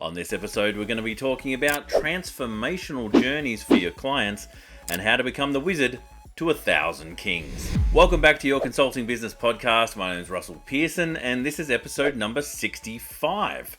On this episode, we're going to be talking about transformational journeys for your clients and how to become the wizard to 1,000 kings. Welcome back to your Consulting Business Podcast. My name is Russell Pearson, and this is episode number 65.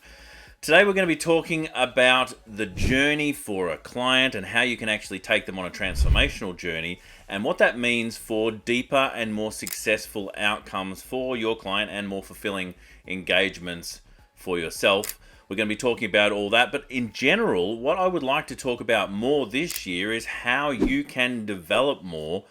Today, we're going to be talking about the journey for a client and how you can actually take them on a transformational journey and what that means for deeper and more successful outcomes for your client and more fulfilling engagements for yourself. We're going to be talking about all that, but in general, what I would like to talk about more this year is how you can develop more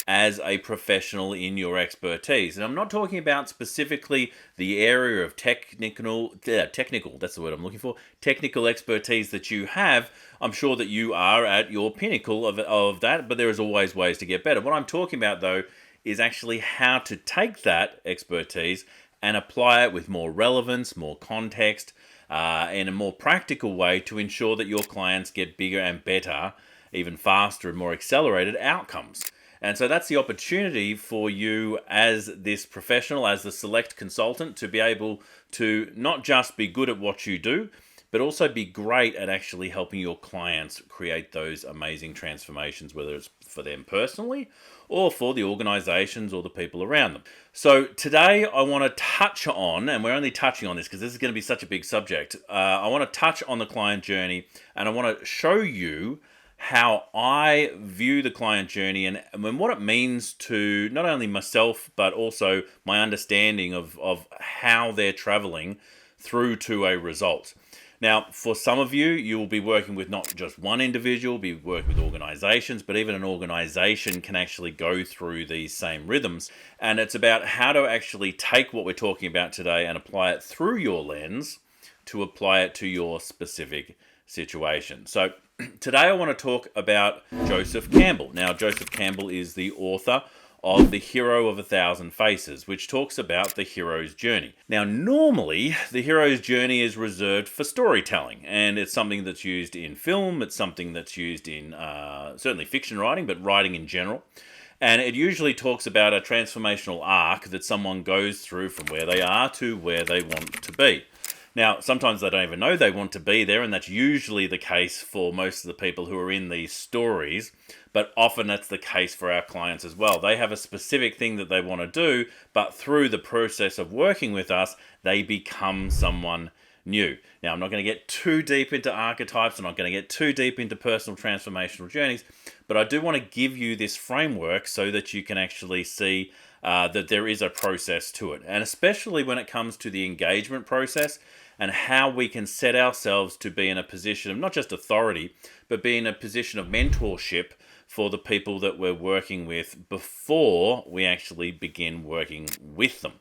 as a professional in your expertise. And I'm not talking about specifically the area of technical, that's the word I'm looking for, technical expertise that you have. I'm sure that you are at your pinnacle of that, but there is always ways to get better. What I'm talking about, though, is actually how to take that expertise and apply it with more relevance, more context, in a more practical way to ensure that your clients get bigger and better, even faster and more accelerated outcomes. And so that's the opportunity for you as this professional, as the select consultant, to be able to not just be good at what you do, but also be great at actually helping your clients create those amazing transformations, whether it's for them personally or for the organizations or the people around them. So today I want to touch on, and we're only touching on this because this is going to be such a big subject, I want to touch on the client journey, and I want to show you how I view the client journey and what it means to not only myself, but also my understanding of how they're traveling through to a result. Now, for some of you, you will be working with not just one individual, be working with organizations, but even an organization can actually go through these same rhythms. And it's about how to actually take what we're talking about today and apply it through your lens to apply it to your specific situation. So today I want to talk about Joseph Campbell. Now, Joseph Campbell is the author of The Hero of 1,000 Faces, which talks about the hero's journey. Now, normally, the hero's journey is reserved for storytelling, and it's something that's used in film, it's something that's used in certainly fiction writing, but writing in general. And it usually talks about a transformational arc that someone goes through from where they are to where they want to be. Now, sometimes they don't even know they want to be there, and that's usually the case for most of the people who are in these stories, but often that's the case for our clients as well. They have a specific thing that they want to do, but through the process of working with us, they become someone new. Now, I'm not going to get too deep into archetypes, I'm not going to get too deep into personal transformational journeys, but I do want to give you this framework so that you can actually see that there is a process to it. And especially when it comes to the engagement process and how we can set ourselves to be in a position of not just authority, but be in a position of mentorship for the people that we're working with before we actually begin working with them.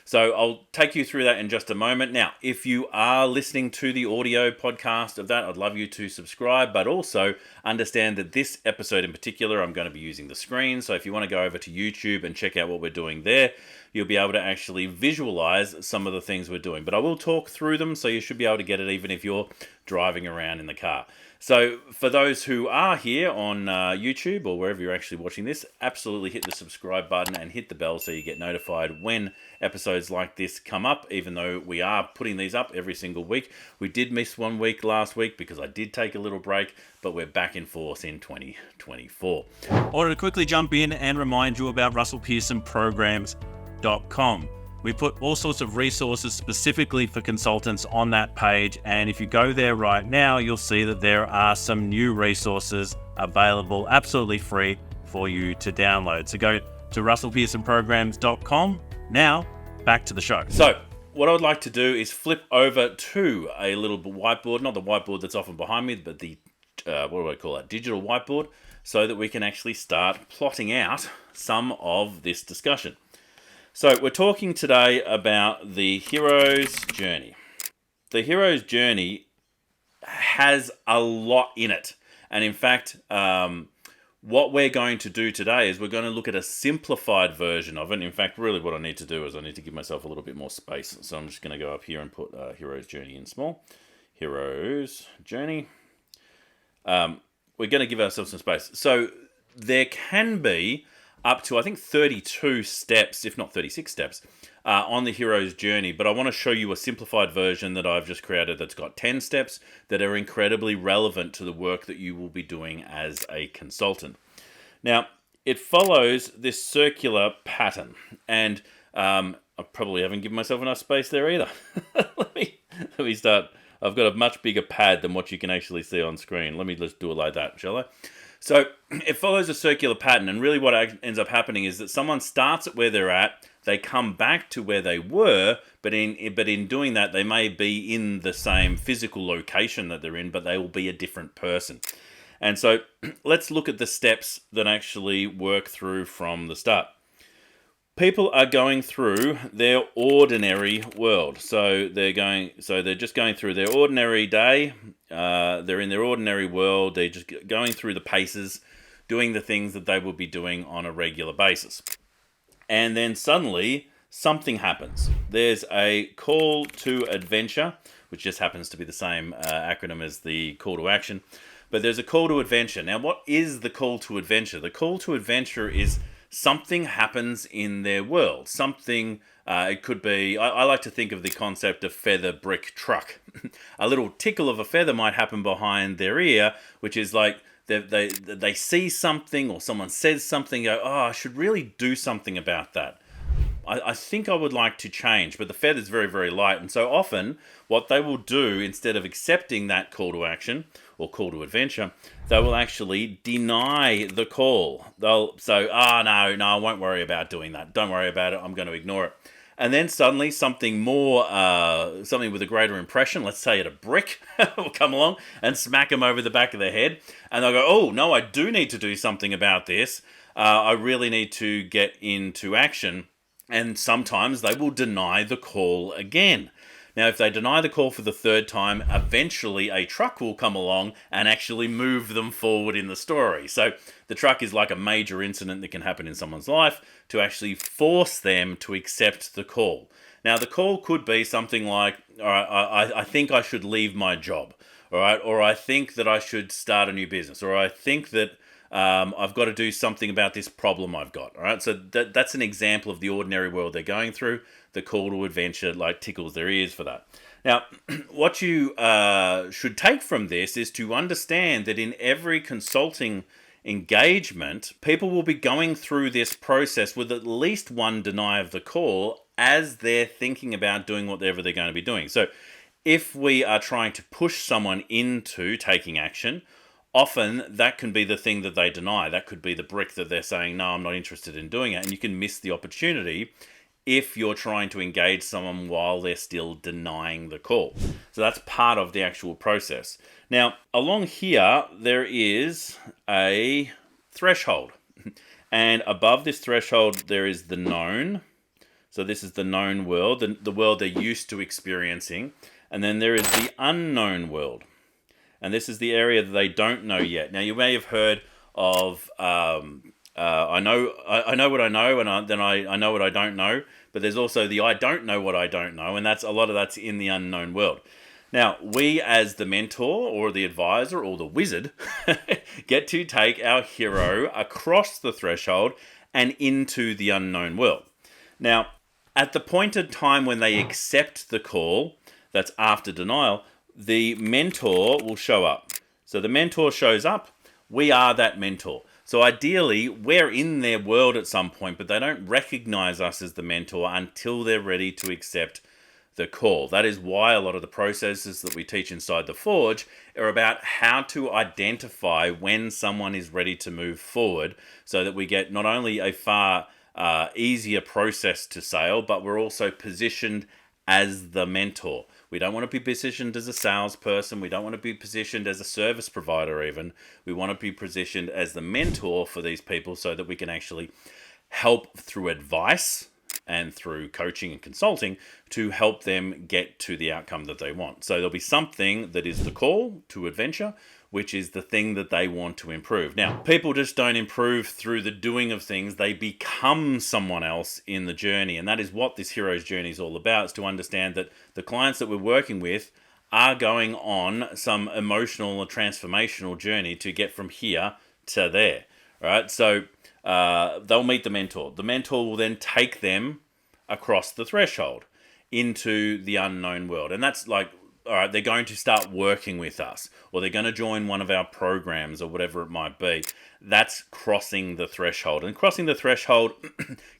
So I'll take you through that in just a moment. Now, if you are listening to the audio podcast of that, I'd love you to subscribe, but also understand that this episode in particular, I'm going to be using the screen. So if you want to go over to YouTube and check out what we're doing there, you'll be able to actually visualize some of the things we're doing. But I will talk through them, so you should be able to get it even if you're driving around in the car. So for those who are here on YouTube or wherever you're actually watching this, absolutely hit the subscribe button and hit the bell so you get notified when episodes like this come up, even though we are putting these up every single week. We did miss 1 week last week because I did take a little break, but we're back in force in 2024. I wanted to quickly jump in and remind you about RussellPearsonPrograms.com. We put all sorts of resources specifically for consultants on that page, and if you go there right now, you'll see that there are some new resources available absolutely free for you to download. So go to RussellPearsonPrograms.com. Now, back to the show. So, what I would like to do is flip over to a little whiteboard, not the whiteboard that's often behind me, but the, digital whiteboard, so that we can actually start plotting out some of this discussion. So we're talking today about the hero's journey. The hero's journey has a lot in it. And in fact, what we're going to do today is we're going to look at a simplified version of it. In fact, really what I need to do is I need to give myself a little bit more space. So I'm just going to go up here and put hero's journey in small. Hero's journey. We're going to give ourselves some space. So there can be up to, I think, 32 steps, if not 36 steps, on the hero's journey, but I want to show you a simplified version that I've just created that's got 10 steps that are incredibly relevant to the work that you will be doing as a consultant. Now, it follows this circular pattern, and I probably haven't given myself enough space there either. let me start. I've got a much bigger pad than what you can actually see on screen. Let me just do it like that, shall I? So it follows a circular pattern, and really what ends up happening is that someone starts at where they're at, they come back to where they were, but in doing that, they may be in the same physical location that they're in, but they will be a different person. And so let's look at the steps that actually work through from the start. People are going through their ordinary world. So they're just going through their ordinary day. They're in their ordinary world. They're just going through the paces, doing the things that they would be doing on a regular basis. And then suddenly something happens. There's a call to adventure, which just happens to be the same acronym as the call to action. But there's a call to adventure. Now, what is the call to adventure? The call to adventure is something happens in their world. Something, it could be, I like to think of the concept of feather brick truck. A little tickle of a feather might happen behind their ear, which is like they see something or someone says something, go, oh, I should really do something about that. I think I would like to change, but the feather's very, very light. And so often what they will do, instead of accepting that call to action or call to adventure, they will actually deny the call. They'll say, no, I won't worry about doing that. Don't worry about it. I'm going to ignore it. And then suddenly something more, something with a greater impression, let's say a brick, will come along and smack them over the back of their head. And they'll go, oh, no, I do need to do something about this. I really need to get into action. And sometimes they will deny the call again. Now, if they deny the call for the third time, eventually a truck will come along and actually move them forward in the story. So the truck is like a major incident that can happen in someone's life to actually force them to accept the call. Now, the call could be something like, all right, I think I should leave my job, all right, or I think that I should start a new business, or I think that I've got to do something about this problem I've got. All right, so that's an example of the ordinary world they're going through. The call to adventure like tickles their ears for that. Now, what you should take from this is to understand that in every consulting engagement, people will be going through this process with at least one deny of the call as they're thinking about doing whatever they're going to be doing. So if we are trying to push someone into taking action, often that can be the thing that they deny. That could be the brick that they're saying, no, I'm not interested in doing it. And you can miss the opportunity if you're trying to engage someone while they're still denying the call. So that's part of the actual process. Now, along here, there is a threshold. And above this threshold, there is the known. So this is the known world, the world they're used to experiencing. And then there is the unknown world. And this is the area that they don't know yet. Now, you may have heard of, I know what I know, and then I know what I don't know. But there's also the I don't know what I don't know, and a lot of that's in the unknown world. Now, we as the mentor or the advisor or the wizard get to take our hero across the threshold and into the unknown world. Now, at the point in time when they accept the call, that's after denial, the mentor will show up. So the mentor shows up, we are that mentor. So ideally, we're in their world at some point, but they don't recognize us as the mentor until they're ready to accept the call. That is why a lot of the processes that we teach inside the Forge are about how to identify when someone is ready to move forward so that we get not only a far easier process to sale, but we're also positioned as the mentor. We don't want to be positioned as a salesperson. We don't want to be positioned as a service provider even. We want to be positioned as the mentor for these people so that we can actually help through advice and through coaching and consulting to help them get to the outcome that they want. So there'll be something that is the call to adventure, which is the thing that they want to improve. Now, people just don't improve through the doing of things. They become someone else in the journey. And that is what this hero's journey is all about, is to understand that the clients that we're working with are going on some emotional or transformational journey to get from here to there. Right? So they'll meet the mentor. The mentor will then take them across the threshold into the unknown world. And that's like, all right, they're going to start working with us, or they're going to join one of our programs, or whatever it might be. That's crossing the threshold. And crossing the threshold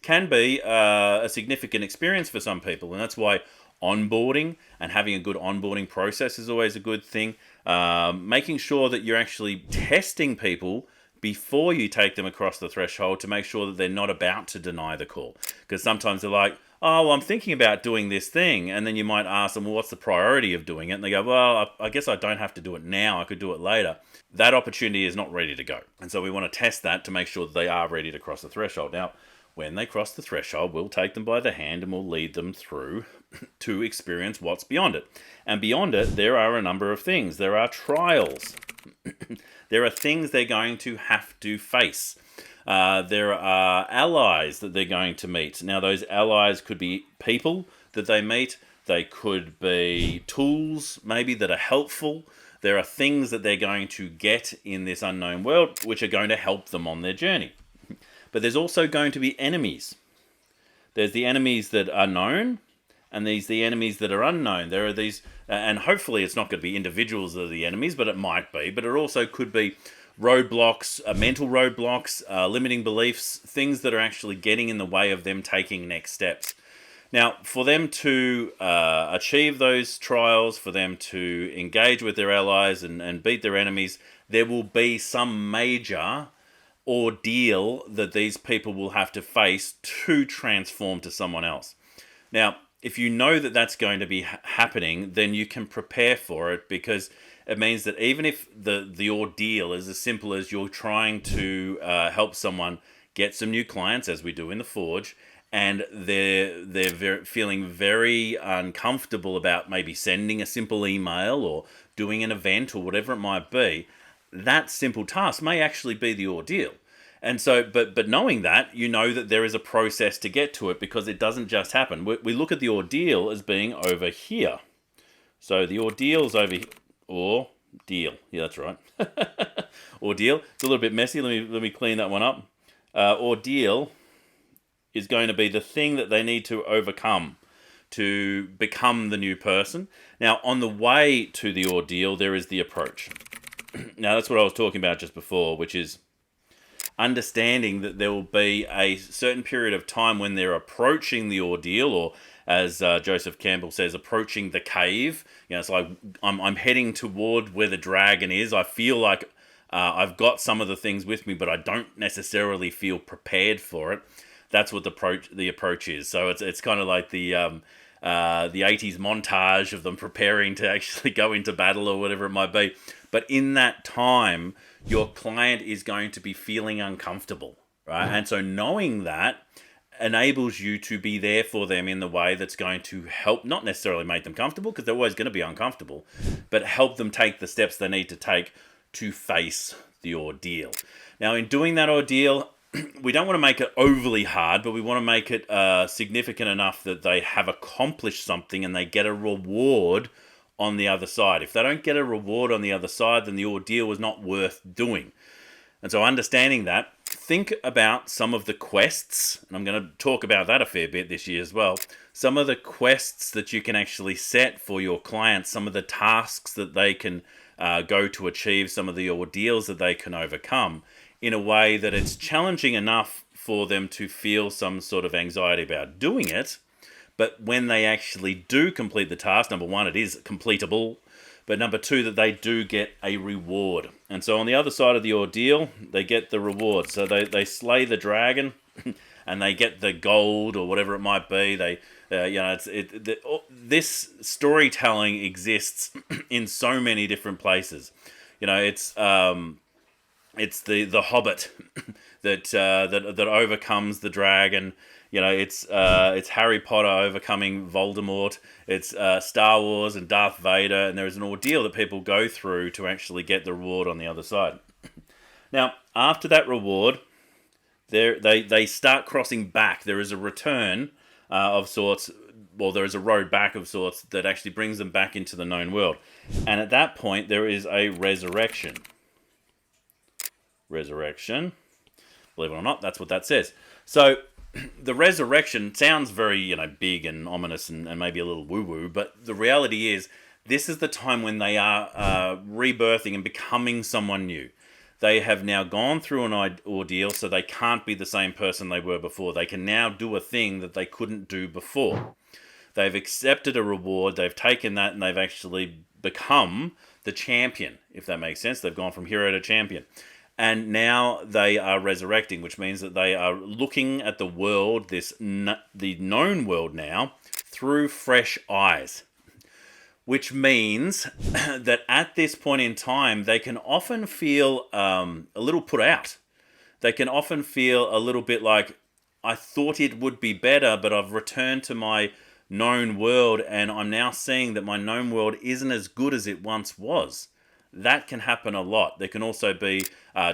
can be a significant experience for some people. And that's why onboarding and having a good onboarding process is always a good thing. Making sure that you're actually testing people before you take them across the threshold to make sure that they're not about to deny the call. Because sometimes they're like, oh, well, I'm thinking about doing this thing. And then you might ask them, well, what's the priority of doing it? And they go, well, I guess I don't have to do it now. I could do it later. That opportunity is not ready to go. And so we want to test that to make sure that they are ready to cross the threshold. Now, when they cross the threshold, we'll take them by the hand and we'll lead them through to experience what's beyond it. And beyond it, there are a number of things. There are trials. There are things they're going to have to face. There are allies that they're going to meet. Now, those allies could be people that they meet. They could be tools, maybe, that are helpful. There are things that they're going to get in this unknown world which are going to help them on their journey. But there's also going to be enemies. There's the enemies that are known, and there's the enemies that are unknown. There are these, and hopefully it's not going to be individuals that are the enemies, but it might be. But it also could be roadblocks, mental roadblocks, limiting beliefs, things that are actually getting in the way of them taking next steps. Now, for them to achieve those trials, for them to engage with their allies and beat their enemies, there will be some major ordeal that these people will have to face to transform to someone else. Now, if you know that that's going to be happening, then you can prepare for it, because it means that even if the ordeal is as simple as you're trying to help someone get some new clients, as we do in the Forge, and they're feeling very uncomfortable about maybe sending a simple email or doing an event or whatever it might be, that simple task may actually be the ordeal. And so, but knowing that, you know that there is a process to get to it, because it doesn't just happen. We look at the ordeal as being over here. So the ordeal's over here. Ordeal. Yeah, that's right. Ordeal. It's a little bit messy. Let me clean that one up. Ordeal is going to be the thing that they need to overcome to become the new person. Now, on the way to the ordeal, there is the approach. Now, that's what I was talking about just before, which is understanding that there will be a certain period of time when they're approaching the ordeal, or as Joseph Campbell says, approaching the cave. You know, it's like I'm heading toward where the dragon is. I feel like I've got some of the things with me, but I don't necessarily feel prepared for it. That's what the approach is. So it's kind of like the 80s montage of them preparing to actually go into battle or whatever it might be. But in that time, your client is going to be feeling uncomfortable, right? And so knowing that enables you to be there for them in the way that's going to help, not necessarily make them comfortable, because they're always going to be uncomfortable, but help them take the steps they need to take to face the ordeal. Now, in doing that ordeal, we don't want to make it overly hard, but we want to make it significant enough that they have accomplished something and they get a reward on the other side. If they don't get a reward on the other side, then the ordeal was not worth doing. And so understanding that, think about some of the quests, and I'm going to talk about that a fair bit this year as well, some of the quests that you can actually set for your clients, some of the tasks that they can go to achieve, some of the ordeals that they can overcome, in a way that it's challenging enough for them to feel some sort of anxiety about doing it. But when they actually do complete the task, number one, it is completable. But number two, that they do get a reward. And so on the other side of the ordeal, they get the reward. So they slay the dragon and they get the gold or whatever it might be. This storytelling exists in so many different places. You know, it's the Hobbit that overcomes the dragon. You know, it's Harry Potter overcoming Voldemort. It's Star Wars and Darth Vader, and there is an ordeal that people go through to actually get the reward on the other side. Now, after that reward, they start crossing back. There is a return of sorts. Well, there is a road back of sorts that actually brings them back into the known world. And at that point, there is a resurrection. Resurrection. Believe it or not, that's what that says. So the resurrection sounds very, big and ominous and maybe a little woo-woo, but the reality is this is the time when they are rebirthing and becoming someone new. They have now gone through an ordeal, so they can't be the same person they were before. They can now do a thing that they couldn't do before. They've accepted a reward, they've taken that, and they've actually become the champion, if that makes sense. They've gone from hero to champion. And now they are resurrecting, which means that they are looking at the world, the known world now, through fresh eyes. Which means that at this point in time, they can often feel a little put out. They can often feel a little bit like, I thought it would be better, but I've returned to my known world, and I'm now seeing that my known world isn't as good as it once was. That can happen a lot. There can also be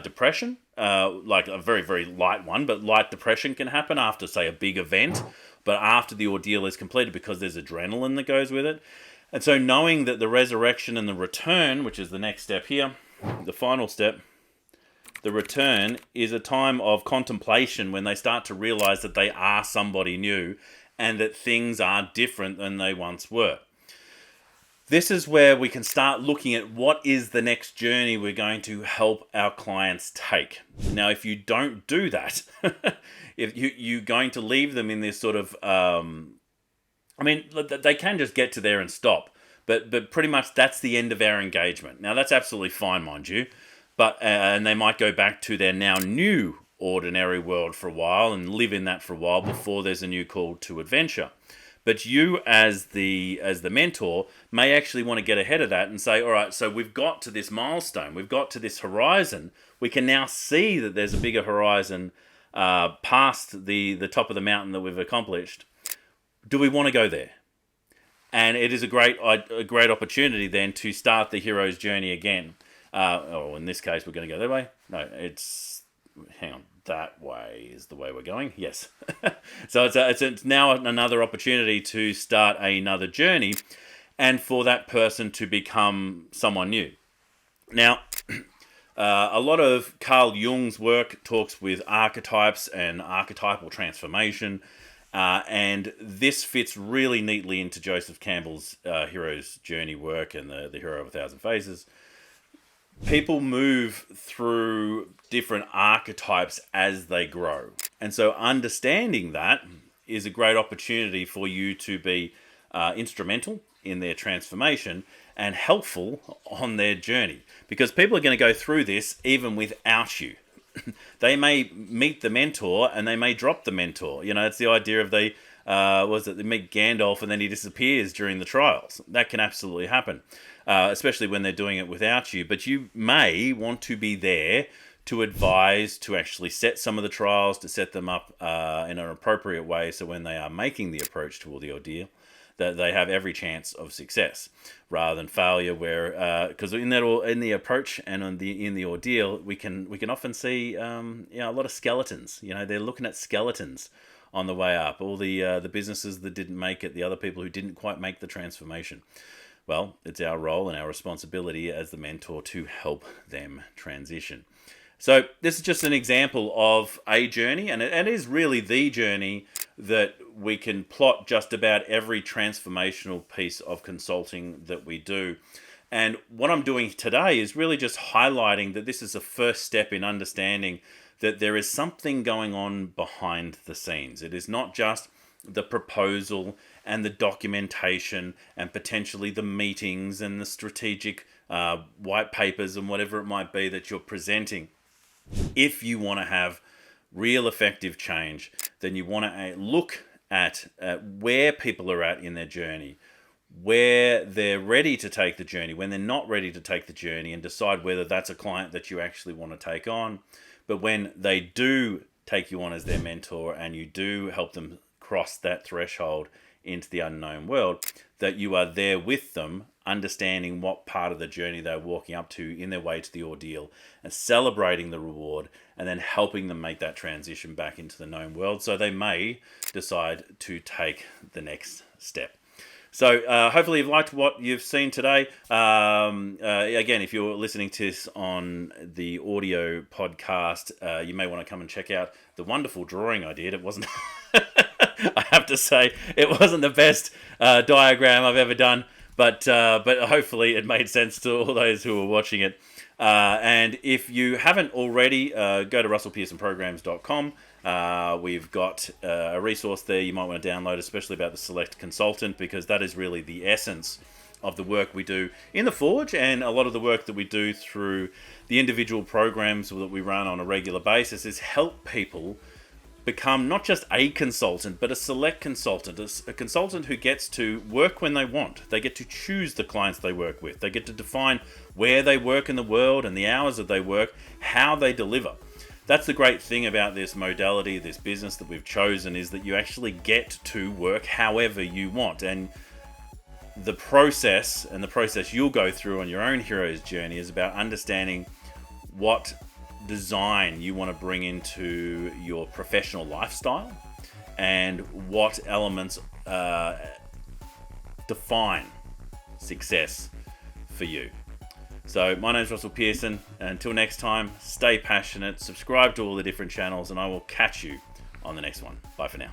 depression, like a very, very light one, but light depression can happen after, say, a big event, but after the ordeal is completed because there's adrenaline that goes with it. And so knowing that the resurrection and the return, which is the next step here, the final step, the return is a time of contemplation when they start to realize that they are somebody new and that things are different than they once were. This is where we can start looking at what is the next journey we're going to help our clients take. Now, if you don't do that, if you're going to leave them in this sort of, they can just get to there and stop, but pretty much that's the end of our engagement. Now, that's absolutely fine, mind you, but and they might go back to their now new ordinary world for a while and live in that for a while before there's a new call to adventure. But you, as the mentor, may actually want to get ahead of that and say, all right, so we've got to this milestone, we've got to this horizon. We can now see that there's a bigger horizon past the top of the mountain that we've accomplished. Do we want to go there? And it is a great opportunity then to start the hero's journey again. In this case, we're going to go that way. No, hang on. That way is the way we're going. Yes. So it's now another opportunity to start another journey and for that person to become someone new. Now, a lot of Carl Jung's work talks with archetypes and archetypal transformation. And this fits really neatly into Joseph Campbell's hero's journey work and the Hero of 1,000 Faces. People move through different archetypes as they grow. And so understanding that is a great opportunity for you to be instrumental in their transformation and helpful on their journey. Because people are going to go through this even without you. They may meet the mentor and they may drop the mentor. It's the idea of they meet Gandalf and then he disappears during the trials. That can absolutely happen. Especially when they're doing it without you. But you may want to be there to advise, to actually set some of the trials, to set them up in an appropriate way so when they are making the approach toward the ordeal, that they have every chance of success rather than failure. Where because in the approach and in the ordeal, we can often see a lot of skeletons. They're looking at skeletons on the way up. All the businesses that didn't make it, the other people who didn't quite make the transformation. Well, it's our role and our responsibility as the mentor to help them transition. So this is just an example of a journey, and it is really the journey that we can plot just about every transformational piece of consulting that we do. And what I'm doing today is really just highlighting that this is a first step in understanding that there is something going on behind the scenes. It is not just the proposal and the documentation and potentially the meetings and the strategic white papers and whatever it might be that you're presenting. If you want to have real effective change, then you want to look at where people are at in their journey, where they're ready to take the journey, when they're not ready to take the journey, and decide whether that's a client that you actually want to take on. But when they do take you on as their mentor and you do help them cross that threshold into the unknown world, that you are there with them, understanding what part of the journey they're walking up to in their way to the ordeal and celebrating the reward and then helping them make that transition back into the known world so they may decide to take the next step. So hopefully you've liked what you've seen today. Again, if you're listening to this on the audio podcast, you may want to come and check out the wonderful drawing I did. It wasn't, I have to say, it wasn't the best diagram I've ever done, but hopefully it made sense to all those who were watching it. And if you haven't already, go to russellpearsonprograms.com. We've got a resource there you might want to download, especially about the Select Consultant, because that is really the essence of the work we do in the Forge, and a lot of the work that we do through the individual programs that we run on a regular basis is help people become not just a consultant, but a select consultant, a consultant who gets to work when they want. They get to choose the clients they work with. They get to define where they work in the world and the hours that they work, how they deliver. That's the great thing about this modality, this business that we've chosen, is that you actually get to work however you want. And the process you'll go through on your own hero's journey is about understanding what design you want to bring into your professional lifestyle and what elements define success for you. So my name is Russell Pearson. Until next time, stay passionate, subscribe to all the different channels, and I will catch you on the next one. Bye for now.